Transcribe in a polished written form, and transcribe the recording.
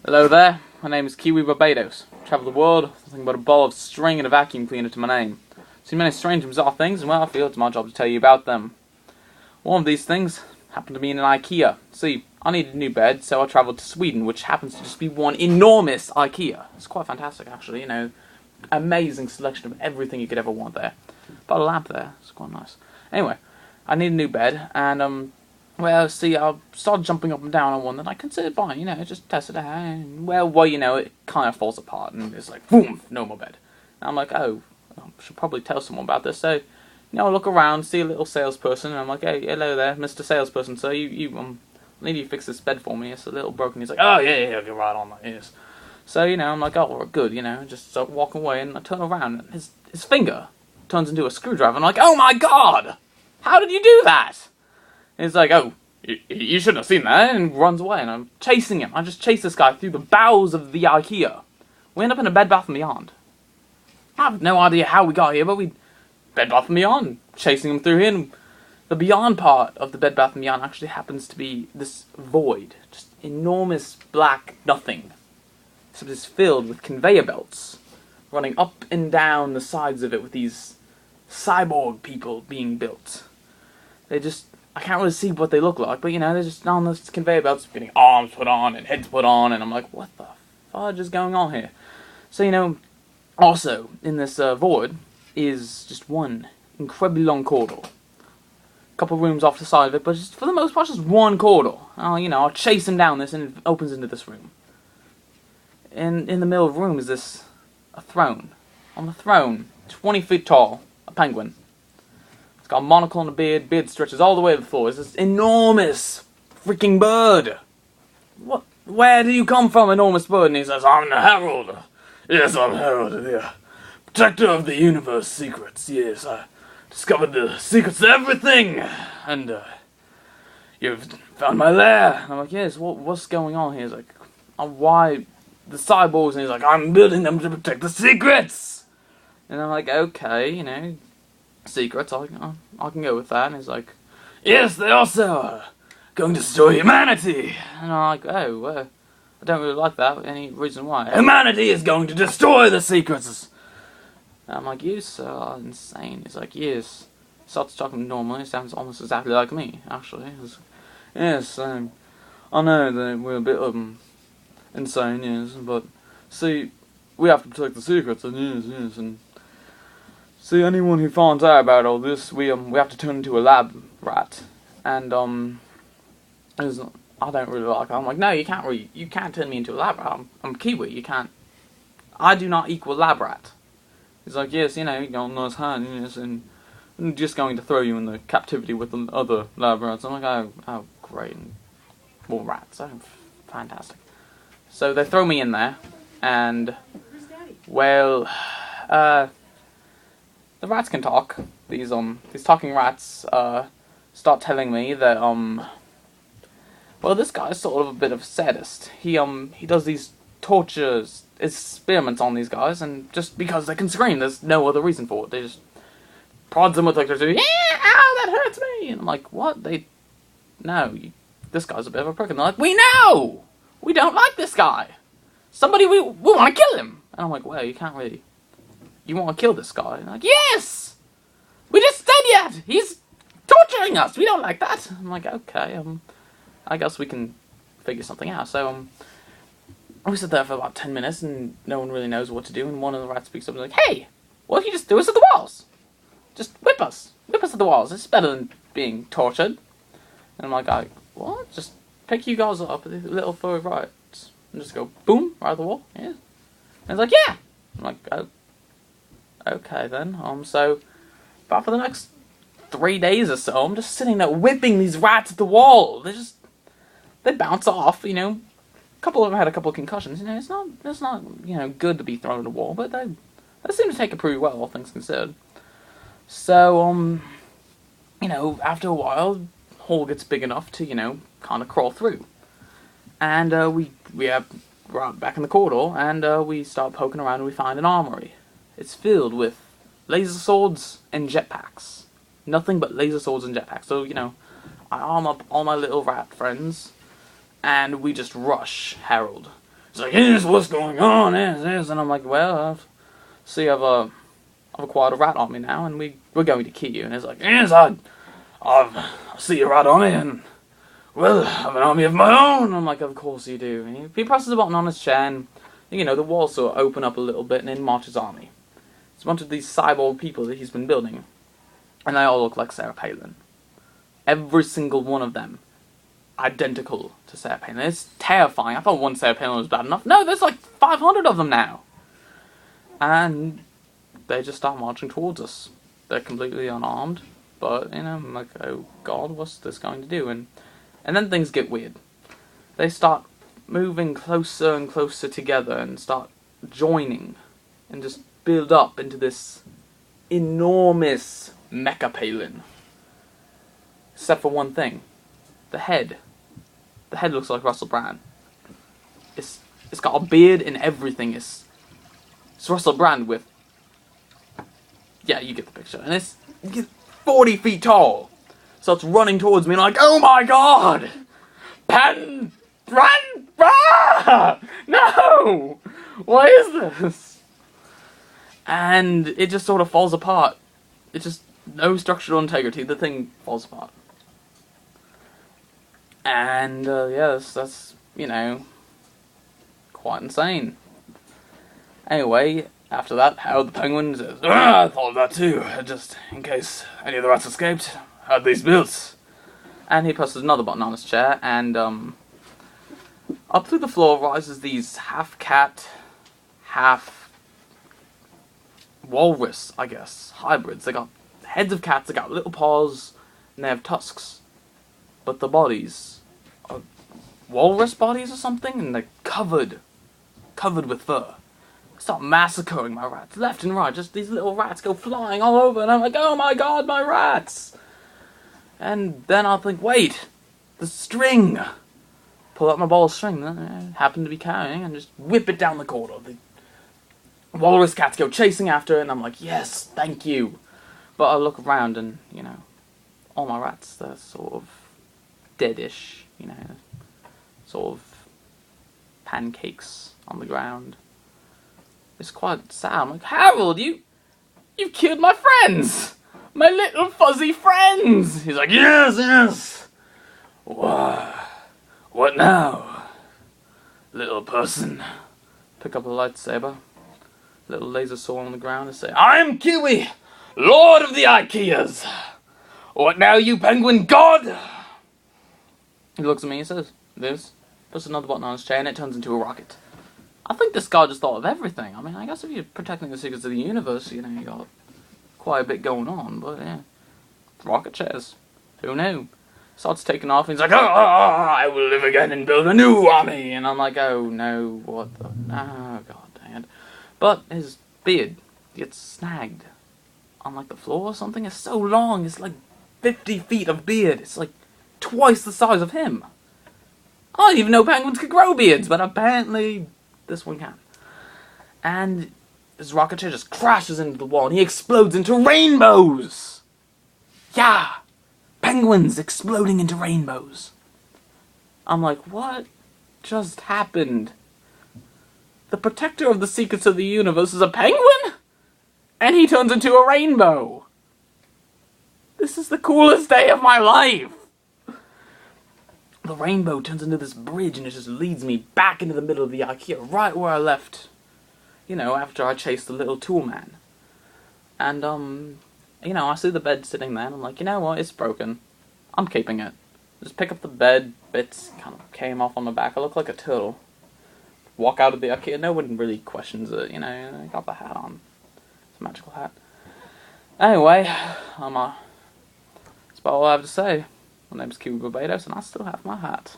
Hello there, my name is Kiwi Barbados. Travel the world with nothing but a ball of string and a vacuum cleaner to my name. Seen many strange and bizarre things, and well, I feel it's my job to tell you about them. One of these things happened to be in an IKEA. See, I needed a new bed, so I travelled to Sweden, which happens to just be one enormous IKEA. It's quite fantastic, actually, amazing selection of everything you could ever want there. Got a lamp there, it's quite nice. Anyway, I need a new bed, and I started jumping up and down on one that I considered buying, just test it out, and it kind of falls apart, and it's like, boom, no more bed. And I'm like, oh, I should probably tell someone about this, so, I look around, see a little salesperson, and I'm like, hey, hello there, Mr. Salesperson, so I need you to fix this bed for me, it's a little broken. He's like, oh, yeah, get right on that, yes. So, I'm like, oh, good, just start walking away, and I turn around, and his finger turns into a screwdriver, and I'm like, oh my god! How did you do that? And he's like, oh, you shouldn't have seen that, and runs away, and I'm chasing him. I just chase this guy through the bowels of the IKEA. We end up in a Bed Bath & Beyond. I have no idea how we got here, but Bed Bath & Beyond, chasing him through here, and the Beyond part of the Bed Bath & Beyond actually happens to be this void, just enormous black nothing. So it's filled with conveyor belts, running up and down the sides of it with these cyborg people being built. I can't really see what they look like, but they're just on this conveyor belts, getting arms put on and heads put on, and I'm like, what the fudge is going on here? So, also, in this void is just one incredibly long corridor. A couple of rooms off the side of it, but just for the most part, just one corridor. I'll chase him down this, and it opens into this room. And in the middle of the room is a throne. On the throne, 20 feet tall, a penguin. It's got a monocle and a beard stretches all the way to the floor. It's this enormous freaking bird. What? Where do you come from, enormous bird? And he says, I'm the Herald. Yes, I'm Herald, the protector of the universe secrets. Yes, I discovered the secrets to everything. And, you've found my lair. And I'm like, yes, what's going on here? He's like, why the cyborgs? And he's like, I'm building them to protect the secrets. And I'm like, okay, secrets, I can go with that. And he's like, yes, they also are going to destroy humanity. And I'm like, oh, I don't really like that. Any reason why? Humanity is going to destroy the secrets. And I'm like, you are insane. He's like, yes. Starts talking normally. It sounds almost exactly like me, actually. Yes, I know that we're a bit insane, yes, but see, we have to protect the secrets, and yes, and see, anyone who finds out about all this, we have to turn into a lab rat, and I don't really like it. I'm like, no, you can't turn me into a lab rat. I'm Kiwi. You can't. I do not equal lab rat. He's like, yes, you got a nice hand, yes, and I'm just going to throw you in the captivity with the other lab rats. I'm like, oh, great, and more rats. Oh, fantastic. So they throw me in there, and well, the rats can talk. These talking rats start telling me that this guy's sort of a bit of a sadist. He does these tortures, experiments on these guys, and just because they can scream, there's no other reason for it. They just prods them with like, yeah, ow, that hurts me. And I'm like, what? This guy's a bit of a prick. And they're like, we know. We don't like this guy. We want to kill him. And I'm like, well, you can't really. You want to kill this guy? And they're like, yes! We just said yet! He's torturing us! We don't like that! I'm like, okay, I guess we can figure something out. So, we sit there for about 10 minutes, and no one really knows what to do, and one of the rats speaks up and is like, hey! What if you just threw us at the walls? Just whip us! Whip us at the walls. It's better than being tortured. And I'm like, what? Just pick you guys up with a little furry right. And just go, boom, right at the wall. Yeah. And it's like, yeah! I'm like, oh. Okay then, so, about for the next 3 days or so, I'm just sitting there whipping these rats at the wall. They bounce off, a couple of them had a couple of concussions, it's not, good to be thrown at a wall, but they seem to take it pretty well, all things considered. So, after a while, the hole gets big enough to, kind of crawl through. And, we're out back in the corridor, and, we start poking around and we find an armory. It's filled with laser swords and jetpacks. Nothing but laser swords and jetpacks. So, I arm up all my little rat friends, and we just rush Harold. He's like, here's what's going on, here's. And I'm like, well, see, I've acquired a rat army now, and we're going to kill you. And he's like, yes, I see a rat army, and, well, I have an army of my own. I'm like, of course you do. And he presses a button on his chair, and, the walls sort of open up a little bit, and in marches his army. It's a bunch of these cyborg people that he's been building, and they all look like Sarah Palin. Every single one of them identical to Sarah Palin. It's terrifying. I thought one Sarah Palin was bad enough. No, there's like 500 of them now. And they just start marching towards us. They're completely unarmed, but, I'm like, oh god, what's this going to do? And then things get weird. They start moving closer and closer together and start joining and just build up into this enormous Mecha Palin. Except for one thing. The head. The head looks like Russell Brand. It's got a beard and everything. It's Russell Brand with... Yeah, you get the picture. And it's 40 feet tall. So it's running towards me and I'm like, oh my god! Run! Ah! No! What is this? And it just sort of falls apart. It's just no structural integrity. The thing falls apart. And, yeah, that's, quite insane. Anyway, after that, Howard the Penguin says, I thought of that too, just in case any of the rats escaped. Had these built. And he presses another button on his chair, and, up through the floor rises these half-cat, half-walrus, I guess, hybrids. They got heads of cats, they got little paws, and they have tusks. But the bodies are walrus bodies or something, and they're covered with fur. They start massacring my rats left and right. Just these little rats go flying all over, and I'm like, oh my god, my rats! And then I'll think, wait, the string. Pull out my ball of string that I happen to be carrying and just whip it down the corridor. The walrus cats go chasing after it, and I'm like, yes, thank you. But I look around and, all my rats, they're sort of deadish, sort of pancakes on the ground. It's quite sad. I'm like, Harold, you've killed my friends! My little fuzzy friends! He's like, yes! What now? Little person. Pick up a lightsaber, little laser sword on the ground and say, I'm Kiwi, Lord of the Ikeas! What now, you penguin god? He looks at me and says, this. Puts another button on his chair and it turns into a rocket. I think this guy just thought of everything. I mean, I guess if you're protecting the secrets of the universe, you got quite a bit going on, but yeah. Rocket chairs. Who knew? Starts taking off and he's like, I will live again and build a new army. And I'm like, oh no, what the... Oh, god dang it. But his beard gets snagged on like the floor or something. It's so long, it's like 50 feet of beard. It's like twice the size of him. I didn't even know penguins could grow beards, but apparently this one can. And his rocket chair just crashes into the wall and he explodes into rainbows! Yeah! Penguins exploding into rainbows. I'm like, what just happened? The protector of the secrets of the universe is a penguin? And he turns into a rainbow! This is the coolest day of my life! The rainbow turns into this bridge and it just leads me back into the middle of the IKEA, right where I left, after I chased the little tool man. And, I see the bed sitting there and I'm like, you know what, it's broken. I'm keeping it. Just pick up the bed, bits kind of came off on my back, I look like a turtle. Walk out of the IKEA, no one really questions it, I got the hat on. It's a magical hat. Anyway, that's about all I have to say. My name's Kiwis, and I still have my hat.